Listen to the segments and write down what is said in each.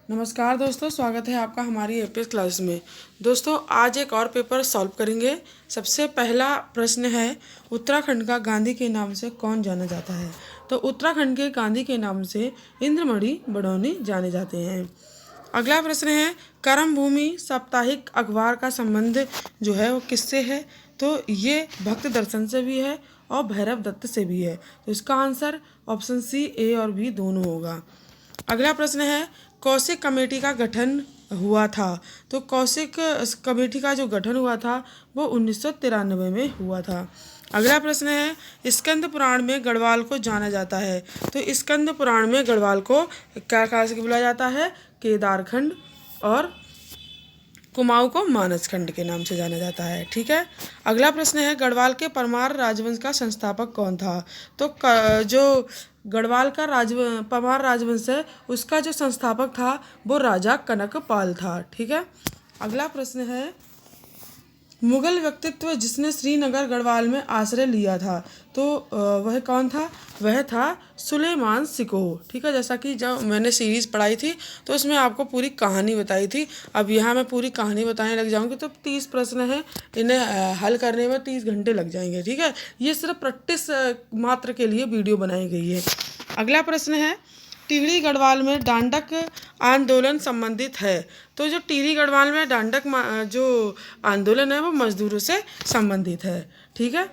नमस्कार दोस्तों, स्वागत है आपका हमारी एपीएस क्लास में। दोस्तों आज एक और पेपर सॉल्व करेंगे। सबसे पहला प्रश्न है, उत्तराखंड का गांधी के नाम से कौन जाना जाता है? तो उत्तराखंड के गांधी के नाम से इंद्रमणि बडौनी जाने जाते हैं। अगला प्रश्न है, कर्मभूमि साप्ताहिक अखबार का संबंध जो है वो किससे है? तो ये भक्त दर्शन से भी है और भैरव दत्त से भी है। तो इसका आंसर ऑप्शन सी, ए और बी दोनों होगा। अगला प्रश्न है, कौशिक कमेटी का गठन हुआ था। तो कौशिक कमेटी का जो गठन हुआ था वो 1993 में हुआ था। अगला प्रश्न है, स्कंद पुराण में गढ़वाल को जाना जाता है। तो स्कंद पुराण में गढ़वाल को क्या कहा से बुलाया जाता है? केदारखंड और कुमाऊं को मानसखंड के नाम से जाना जाता है। ठीक है। अगला प्रश्न है, गढ़वाल के परमार राजवंश का संस्थापक कौन था? तो जो गढ़वाल का परमार राजवंश है उसका जो संस्थापक था वो राजा कनकपाल था। ठीक है। अगला प्रश्न है, मुगल व्यक्तित्व जिसने श्रीनगर गढ़वाल में आश्रय लिया था, तो वह कौन था? वह था सुलेमान सिकोह। ठीक है। जैसा कि जब मैंने सीरीज़ पढ़ाई थी तो उसमें आपको पूरी कहानी बताई थी। अब यहाँ मैं पूरी कहानी बताने लग जाऊँगी तो 30 प्रश्न हैं, इन्हें हल करने में 30 घंटे लग जाएंगे। ठीक है। ये सिर्फ प्रैक्टिस मात्र के लिए वीडियो बनाई गई है। अगला प्रश्न है, टिहरी गढ़वाल में डांडक आंदोलन संबंधित है। तो जो टिहरी गढ़वाल में डांडक जो आंदोलन है वो मजदूरों से संबंधित है। ठीक है।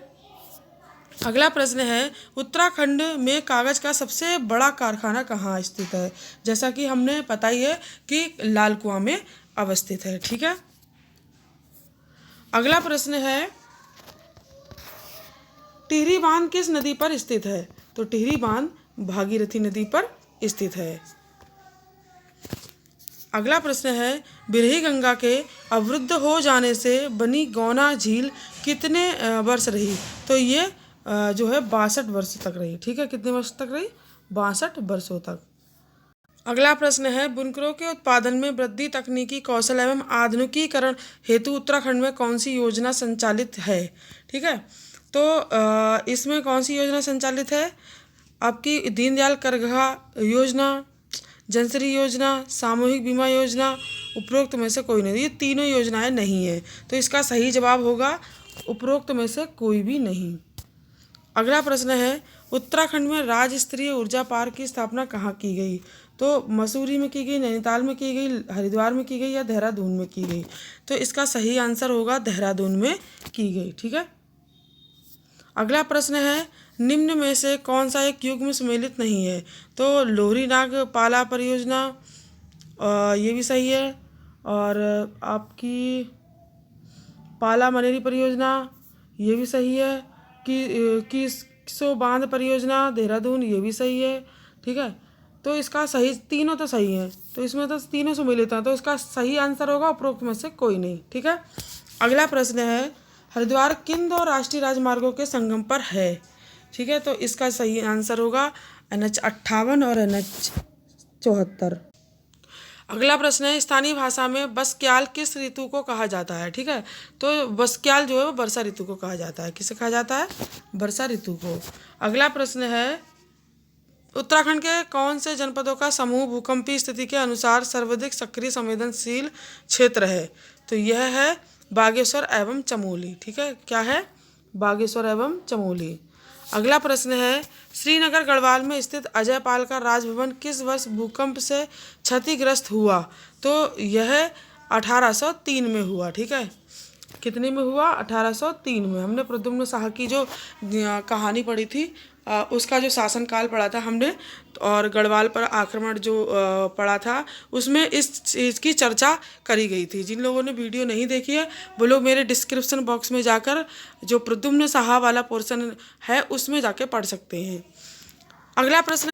अगला प्रश्न है, उत्तराखंड में कागज का सबसे बड़ा कारखाना कहाँ स्थित है? जैसा कि हमने पता ही है कि लाल कुआं में अवस्थित है। ठीक है। अगला प्रश्न है, टिहरी बांध किस नदी पर स्थित है? तो टिहरी बांध भागीरथी नदी पर स्थित है। अगला प्रश्न है, बिरही गंगा के अवरुद्ध हो जाने से बनी गौना झील कितने वर्ष रही? तो ये जो है 62 वर्ष तक रही। ठीक है। कितने वर्ष तक रही? 62 वर्षों तक। अगला प्रश्न है, बुनकरों के उत्पादन में वृद्धि, तकनीकी कौशल एवं आधुनिकीकरण हेतु उत्तराखंड में कौन सी योजना संचालित है? ठीक है। तो इसमें कौन सी योजना संचालित है? आपकी दीनदयाल करघा योजना, जनश्री योजना, सामूहिक बीमा योजना, उपरोक्त में से कोई नहीं। ये तीनों योजनाएं नहीं है, तो इसका सही जवाब होगा उपरोक्त में से कोई भी नहीं। अगला प्रश्न है, उत्तराखंड में राज्य स्तरीय ऊर्जा पार्क की स्थापना कहाँ की गई? तो मसूरी में की गई, नैनीताल में की गई, हरिद्वार में की गई या देहरादून में की गई? तो इसका सही आंसर होगा देहरादून में की गई। ठीक है। अगला प्रश्न है, निम्न में से कौन सा एक युग में सम्मिलित नहीं है? तो लोहरीनाग पाला परियोजना, ये भी सही है। और आपकी पाला मनेरी परियोजना, ये भी सही है। कि सो बांध परियोजना देहरादून, ये भी सही है। ठीक है। तो इसका सही, तीनों तो सही है, तो इसमें तो तीनों सम्मिलित हैं, तो इसका सही आंसर होगा उपरोक्त में से कोई नहीं। ठीक है। अगला प्रश्न है, हरिद्वार किन दो राष्ट्रीय राजमार्गों के संगम पर है? ठीक है। तो इसका सही आंसर होगा NH 58 और NH 74। अगला प्रश्न है, स्थानीय भाषा में बसक्याल किस ऋतु को कहा जाता है? ठीक है। तो बसक्याल जो है वो वर्षा ऋतु को कहा जाता है। किसे कहा जाता है? वर्षा ऋतु को। अगला प्रश्न है, उत्तराखंड के कौन से जनपदों का समूह भूकंपीय स्थिति के अनुसार सर्वाधिक सक्रिय संवेदनशील क्षेत्र है? तो यह है बागेश्वर एवं चमोली। ठीक है। क्या है? बागेश्वर एवं चमोली। अगला प्रश्न है, श्रीनगर गढ़वाल में स्थित अजयपाल का राजभवन किस वर्ष भूकंप से क्षतिग्रस्त हुआ? तो यह 1803 में हुआ। ठीक है। कितने में हुआ? 1803 में। हमने प्रद्युम्न शाह की जो कहानी पढ़ी थी, उसका जो शासनकाल पढ़ा था हमने, और गढ़वाल पर आक्रमण जो पढ़ा था उसमें इस चीज़ की चर्चा करी गई थी। जिन लोगों ने वीडियो नहीं देखी है वो लोग मेरे डिस्क्रिप्शन बॉक्स में जाकर जो प्रद्युम्न शाह वाला पोर्शन है उसमें जाके पढ़ सकते हैं। अगला प्रश्न,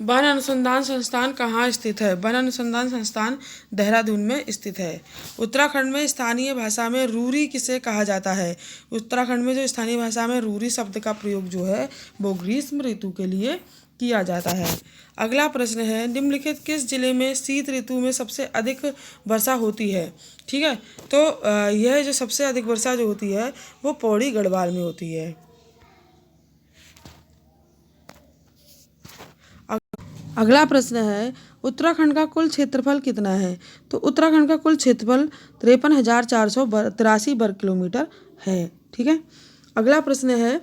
वन अनुसंधान संस्थान कहाँ स्थित है? वन अनुसंधान संस्थान देहरादून में स्थित है। उत्तराखंड में स्थानीय भाषा में रूरी किसे कहा जाता है? उत्तराखंड में जो स्थानीय भाषा में रूरी शब्द का प्रयोग जो है वो ग्रीष्म ऋतु के लिए किया जाता है। अगला प्रश्न है, निम्नलिखित किस जिले में शीत ऋतु में सबसे अधिक वर्षा होती है? ठीक है। तो यह जो सबसे अधिक वर्षा जो होती है वो पौड़ी गढ़वाल में होती है। अगला प्रश्न है उत्तराखंड का कुल क्षेत्रफल कितना है। तो उत्तराखंड का कुल क्षेत्रफल 53,483 वर्ग किलोमीटर है। ठीक है। अगला प्रश्न है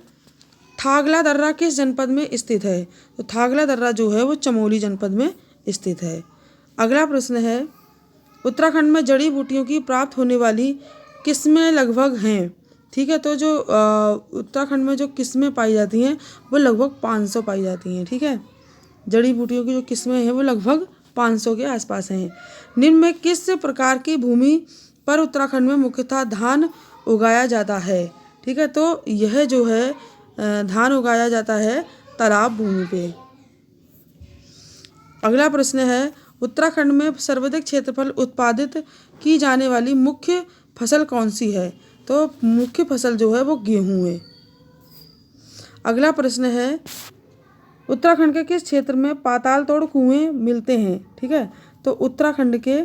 थागला दर्रा किस जनपद में स्थित है। तो थागला दर्रा जो है वो चमोली जनपद में स्थित है। अगला प्रश्न है उत्तराखंड में जड़ी बूटियों की प्राप्त होने वाली किस्में लगभग हैं। ठीक है। तो जो उत्तराखंड में जो किस्में पाई जाती हैं वो लगभग 500 पाई जाती हैं। ठीक है। जड़ी बूटियों की जो किस्में हैं वो लगभग 500 के आसपास हैं। निम्न में किस प्रकार की भूमि पर उत्तराखंड में मुख्यतः धान उगाया जाता है। ठीक है। तो यह जो है धान उगाया जाता है तालाब भूमि पे। अगला प्रश्न है उत्तराखंड में सर्वाधिक क्षेत्रफल उत्पादित की जाने वाली मुख्य फसल कौन सी है। तो मुख्य फसल जो है वो गेहूँ है। अगला प्रश्न है उत्तराखंड के किस क्षेत्र में पाताल तोड़ कुएं मिलते हैं। ठीक है। तो उत्तराखंड के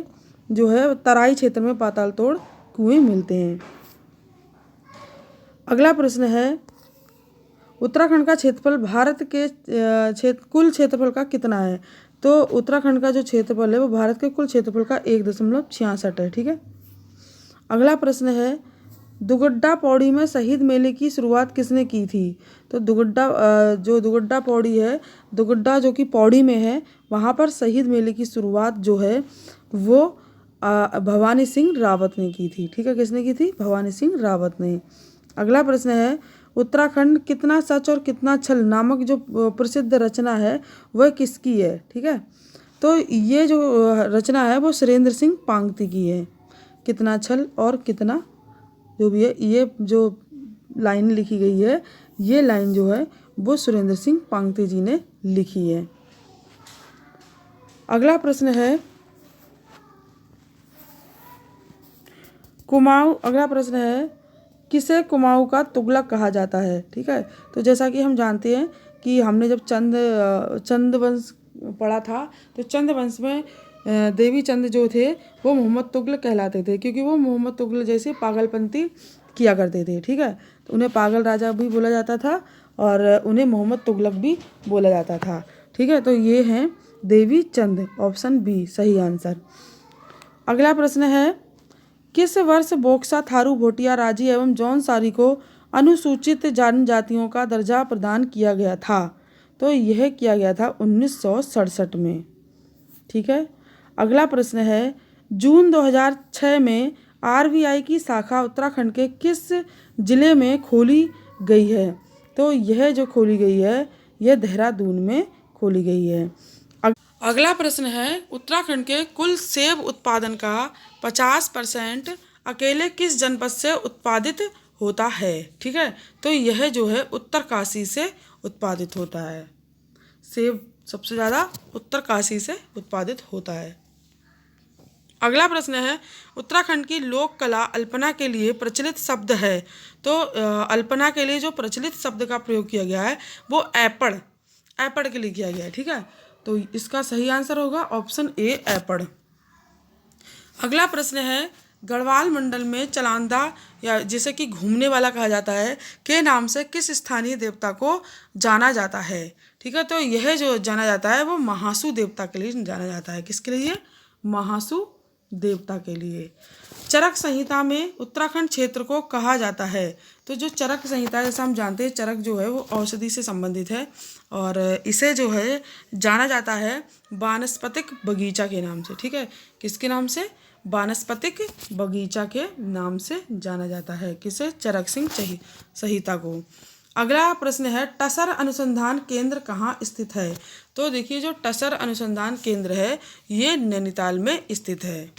जो है तराई क्षेत्र में पाताल तोड़ कुएं मिलते हैं। अगला प्रश्न है उत्तराखंड का क्षेत्रफल भारत के कुल क्षेत्रफल का कितना है। तो उत्तराखंड का जो क्षेत्रफल है वो भारत के कुल क्षेत्रफल का 1.66 है। ठीक है। अगला प्रश्न है दुगड्डा पौड़ी में शहीद मेले की शुरुआत किसने की थी। तो दुगड्डा पौड़ी है, दुगड्डा जो कि पौड़ी में है, वहाँ पर शहीद मेले की शुरुआत जो है वो भवानी सिंह रावत ने की थी। ठीक है। किसने की थी। भवानी सिंह रावत ने। अगला प्रश्न है उत्तराखंड कितना सच और कितना छल नामक जो प्रसिद्ध रचना है वह किसकी है। ठीक है। तो ये जो रचना है वो सुरेंद्र सिंह पांगती की है। कितना छल और कितना जो भी है, ये जो लाइन लिखी गई है ये लाइन जो है वो सुरेंद्र सिंह पांगती जी ने लिखी है। अगला प्रश्न है अगला प्रश्न है किसे कुमाऊँ का तुगलक कहा जाता है। ठीक है। तो जैसा कि हम जानते हैं कि हमने जब चंद वंश पढ़ा था तो चंद वंश में देवी चंद जो थे वो मोहम्मद तुगलक कहलाते थे, क्योंकि वो मोहम्मद तुगलक जैसे पागलपंती किया करते थे। ठीक है। तो उन्हें पागल राजा भी बोला जाता था और उन्हें मोहम्मद तुगलक भी बोला जाता था। ठीक है। तो ये हैं देवी चंद, ऑप्शन बी सही आंसर। अगला प्रश्न है किस वर्ष बोक्सा थारू भोटिया राजी एवं जौनसारी को अनुसूचित जनजातियों का दर्जा प्रदान किया गया था। तो यह किया गया था 1967 में। ठीक है। अगला प्रश्न है जून 2006 में आरबीआई की शाखा उत्तराखंड के किस जिले में खोली गई है। तो यह जो खोली गई है यह देहरादून में खोली गई है। अगला प्रश्न है उत्तराखंड के कुल सेब उत्पादन का 50% अकेले किस जनपद से उत्पादित होता है। ठीक है। तो यह जो है उत्तरकाशी से उत्पादित होता है। सेब सबसे ज़्यादा उत्तरकाशी से उत्पादित होता है। अगला प्रश्न है उत्तराखंड की लोक कला अल्पना के लिए प्रचलित शब्द है। तो अल्पना के लिए जो प्रचलित शब्द का प्रयोग किया गया है वो ऐपड़ के लिए किया गया है। ठीक है। तो इसका सही आंसर होगा ऑप्शन ए ऐपड़। अगला प्रश्न है गढ़वाल मंडल में चलांदा या जिसे कि घूमने वाला कहा जाता है के नाम से किस स्थानीय देवता को जाना जाता है। ठीक है। तो यह जो जाना जाता है वो महासू देवता के लिए जाना जाता है। किसके लिए। महासू देवता के लिए। चरक संहिता में उत्तराखंड क्षेत्र को कहा जाता है। तो जो चरक संहिता जैसा हम जानते हैं चरक जो है वो औषधि से संबंधित है और इसे जो है जाना जाता है वानस्पतिक बगीचा के नाम से। ठीक है। किसके नाम से। वानस्पतिक बगीचा के नाम से जाना जाता है। किसे। चरक सिंह संहिता को। अगला प्रश्न है टसर अनुसंधान केंद्र कहाँ स्थित है। तो देखिए जो टसर अनुसंधान केंद्र है ये नैनीताल में स्थित है।